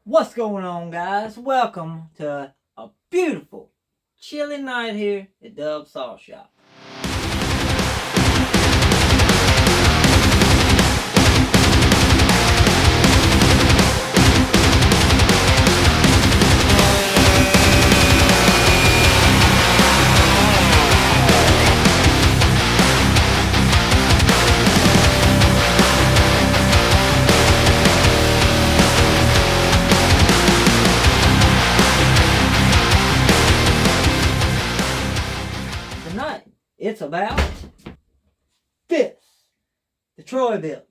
What's going on, guys? Welcome to a beautiful, chilly night here at Dub Saw Shop. Tonight, it's about this, the Troy-Bilt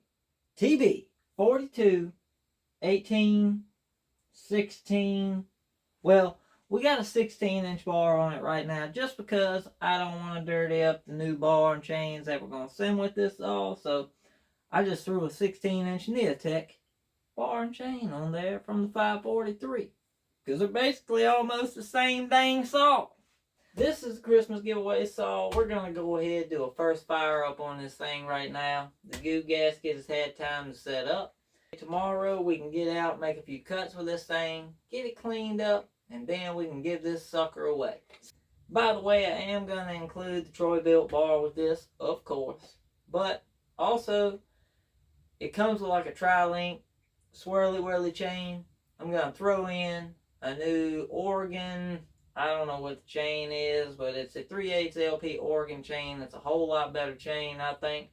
TB4218, 16. Well, we got a 16-inch bar on it right now just because I don't want to dirty up the new bar and chains that we're going to send with this all. So I just threw a 16-inch Neotech bar and chain on there from the 543 because they're basically almost the same dang saw. This is Christmas giveaway saw. We're going to go ahead and do a first fire up on this thing right now. The goo gasket has had time to set up. Tomorrow we can get out, make a few cuts with this thing, get it cleaned up, and then we can give this sucker away. By the way, I am going to include the Troy-Bilt bar with this, of course. But also, it comes with like a tri-link swirly whirly chain. I'm going to throw in a new Oregon, I don't know what the chain is, but it's a 3/8 LP Oregon chain. It's a whole lot better chain, I think.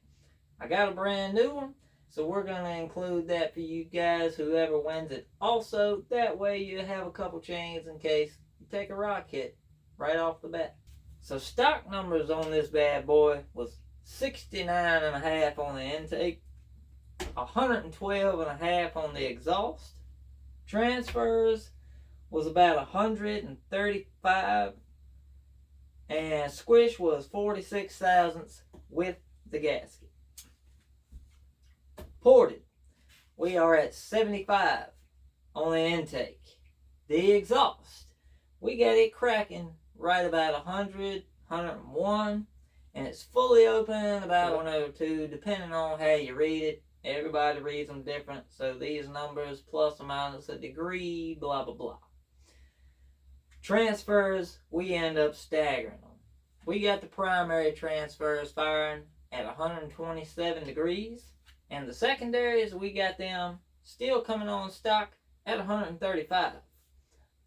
I got a brand new one, so we're going to include that for you guys, whoever wins it. Also, that way you have a couple chains in case you take a rock hit right off the bat. So stock numbers on this bad boy was 69.5 on the intake, 112.5 on the exhaust. Transfers was about 135, and squish was 46 thousandths with the gasket. Ported, we are at 75 on the intake. The exhaust, we got it cracking right about 100, 101, and it's fully open about 102, depending on how you read it. Everybody reads them different, so these numbers plus or minus a degree, blah blah blah. Transfers, we end up staggering them. We got the primary transfers firing at 127 degrees, and the secondaries, we got them still coming on stock at 135.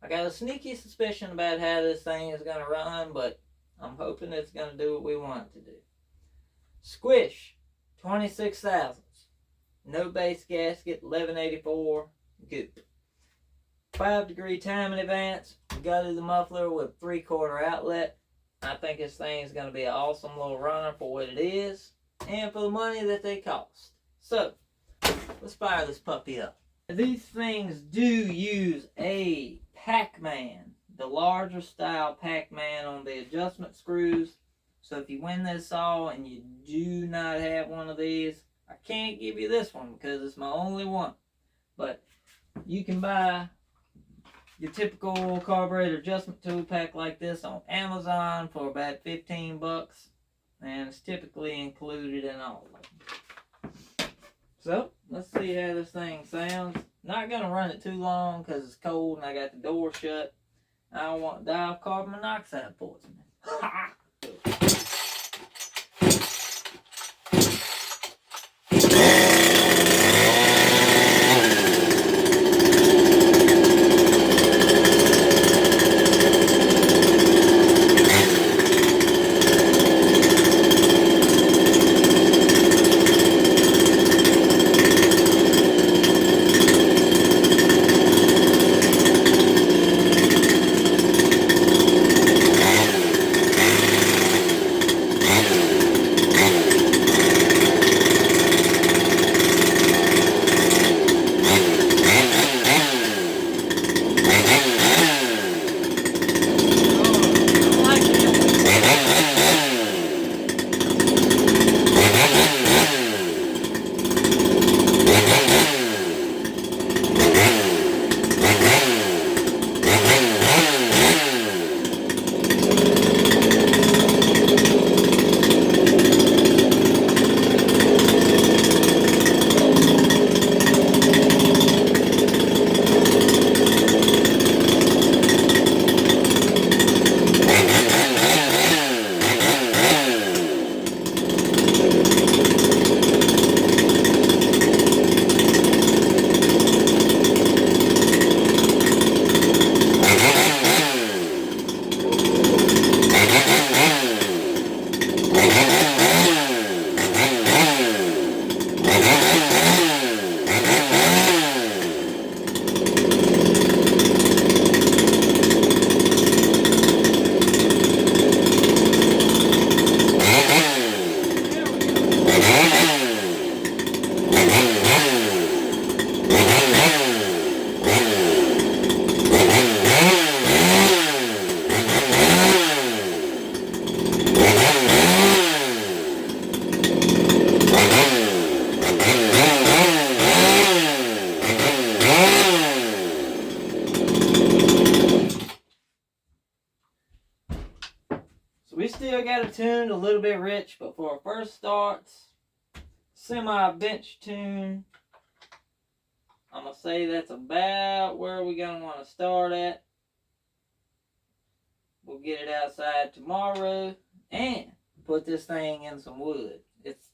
I got a sneaky suspicion about how this thing is going to run, but I'm hoping it's going to do what we want it to do. Squish, 26 thousandths. No base gasket, 1184 goop. 5-degree timing advance. We gutted the muffler with 3/4 outlet. I think this thing is going to be an awesome little runner for what it is and for the money that they cost. So, let's fire this puppy up. These things do use a Pac-Man, the larger style Pac-Man on the adjustment screws. So if you win this saw and you do not have one of these, I can't give you this one because it's my only one. But you can buy your typical carburetor adjustment tool pack like this on Amazon for about 15 bucks, and it's typically included in all of them. So let's see how this thing sounds. Not gonna run it too long because it's cold and I got the door shut. I don't want to die of carbon monoxide poisoning. still got it tuned a little bit rich, but for our first starts, semi-bench tune, I'm going to say that's about where we're going to want to start at. We'll get it outside tomorrow and put this thing in some wood. It's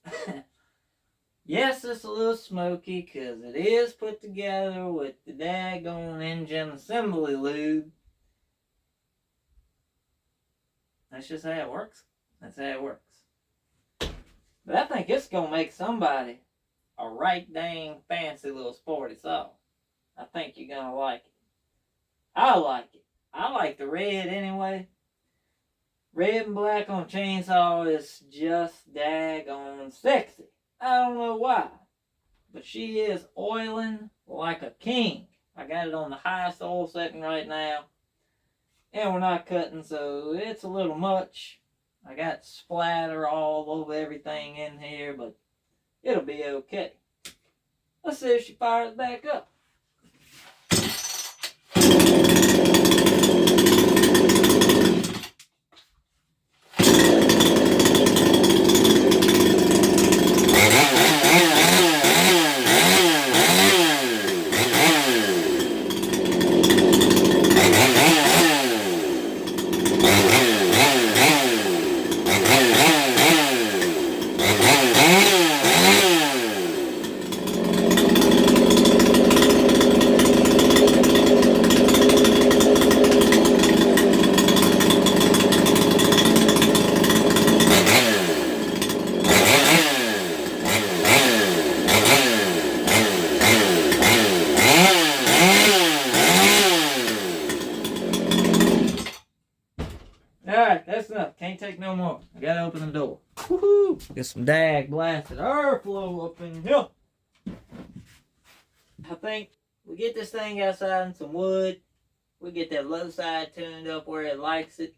yes, it's a little smoky because it is put together with the daggone engine assembly lube. That's just how it works. That's how it works. But I think it's going to make somebody a right dang fancy little sporty saw. I think you're going to like it. I like it. I like the red anyway. Red and black on a chainsaw is just daggone sexy. I don't know why, but she is oiling like a king. I got it on the highest oil setting right now, and we're not cutting, so it's a little much. I got splatter all over everything in here, but it'll be okay. Let's see if she fires back up. Alright, that's enough. Can't take no more. I gotta open the door. Woohoo! Get some dag blasted airflow up in here. I think we get this thing outside in some wood. We get that low side tuned up where it likes it.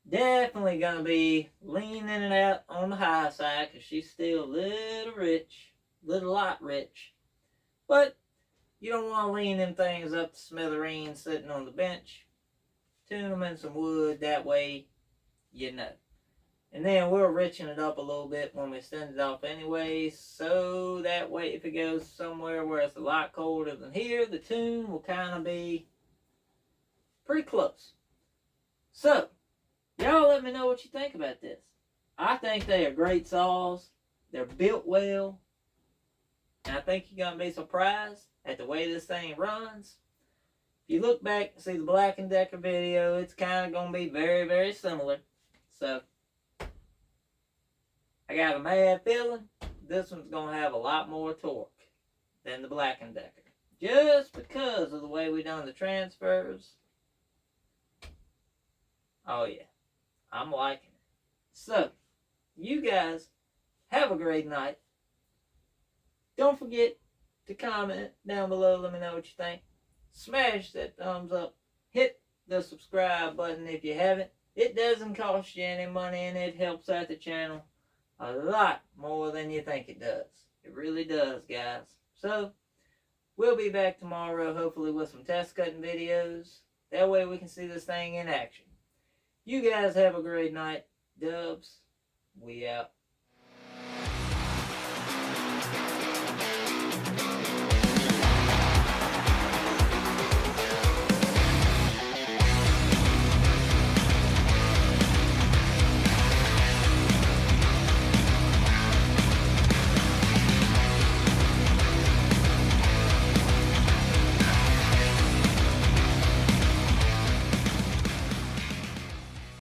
Definitely gonna be leaning it out on the high side because she's still a little rich, little light rich. But you don't want to lean them things up to smithereens sitting on the bench. Tune them in some wood, that way you know. And then we'll richen it up a little bit when we send it off anyway, so that way if it goes somewhere where it's a lot colder than here, the tune will kind of be pretty close. So, y'all let me know what you think about this. I think they are great saws. They're built well. And I think you're going to be surprised at the way this thing runs. If you look back and see the Black&Decker video, it's kind of going to be very, very similar. So, I got a mad feeling this one's going to have a lot more torque than the Black&Decker. Just because of the way we done the transfers. Oh yeah, I'm liking it. So, you guys have a great night. Don't forget to comment down below. Let me know what you think. Smash that thumbs up. Hit the subscribe button if you haven't. It doesn't cost you any money and it helps out the channel a lot more than you think it does. It really does, guys. So, we'll be back tomorrow, hopefully with some test cutting videos. That way we can see this thing in action. You guys have a great night. Dubs, we out.